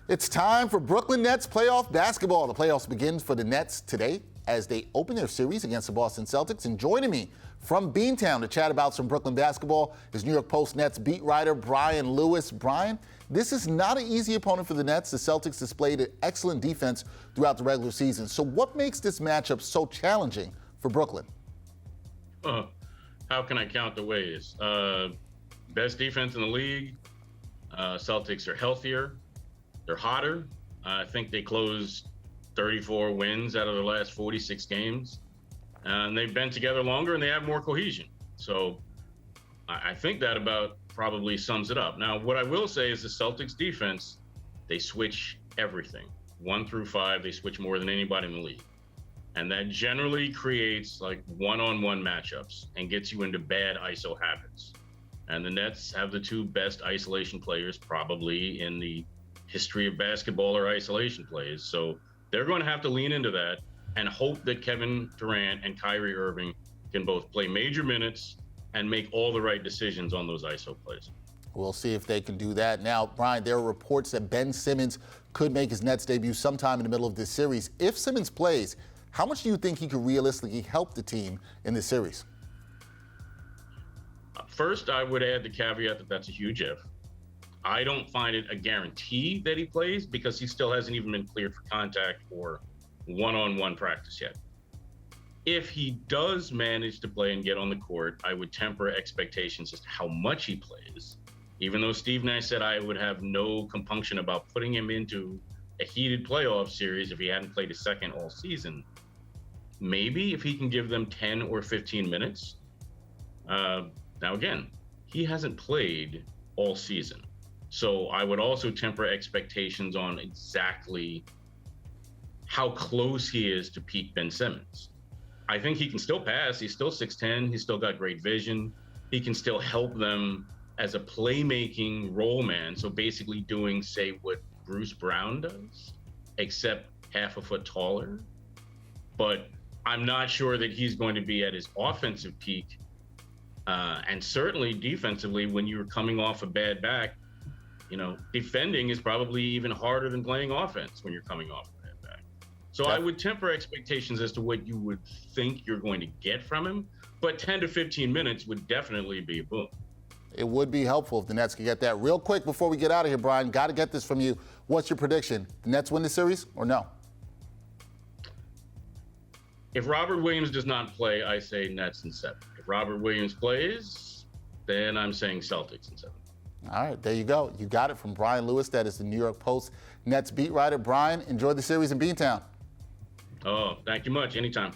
It's time for Brooklyn Nets playoff basketball. The playoffs begin for the Nets today as they open their series against the Boston Celtics. And joining me from Beantown to chat about some Brooklyn basketball is New York Post Nets beat writer Brian Lewis. Brian, this is not an easy opponent for the Nets. The Celtics displayed an excellent defense throughout the regular season. So what makes this matchup so challenging for Brooklyn? How can I count the ways? Best defense in the league. Celtics are healthier. They're hotter. I think they closed 34 wins out of their last 46 games. And they've been together longer and they have more cohesion. So I think that about probably sums it up. Now, what I will say is the Celtics defense, they switch everything. 1 through 5, they switch more than anybody in the league. And that generally creates like one-on-one matchups and gets you into bad ISO habits. And the Nets have the 2 best isolation players probably in the history of basketball or isolation plays. So they're going to have to lean into that and hope that Kevin Durant and Kyrie Irving can both play major minutes and make all the right decisions on those ISO plays. We'll see if they can do that. Now, Brian, there are reports that Ben Simmons could make his Nets debut sometime in the middle of this series. If Simmons plays, how much do you think he could realistically help the team in this series? First, I would add the caveat that that's a huge if. I don't find it a guarantee that he plays because he still hasn't even been cleared for contact or one-on-one practice yet. If he does manage to play and get on the court, I would temper expectations as to how much he plays. Even though Steve Nash said I would have no compunction about putting him into a heated playoff series if he hadn't played a second all season. Maybe if he can give them 10 or 15 minutes. Now again, he hasn't played all season. So I would also temper expectations on exactly how close he is to peak Ben Simmons. I think he can still pass. He's still 6'10". He's still got great vision. He can still help them as a playmaking role man. So basically doing, say, what Bruce Brown does, except half a foot taller. But I'm not sure that he's going to be at his offensive peak. And certainly defensively, when you're coming off a bad back, defending is probably even harder than playing offense when you're coming off a bad back. So I would temper expectations as to what you would think you're going to get from him, but 10 to 15 minutes would definitely be a boom. It would be helpful if the Nets could get that. Real quick before we get out of here, Brian, got to get this from you. What's your prediction? The Nets win the series or no? If Robert Williams does not play, I say Nets in 7. If Robert Williams plays, then I'm saying Celtics in 7. All right, there you go. You got it from Brian Lewis. That is the New York Post Nets beat writer. Brian, enjoy the series in Beantown. Oh, thank you much. Anytime.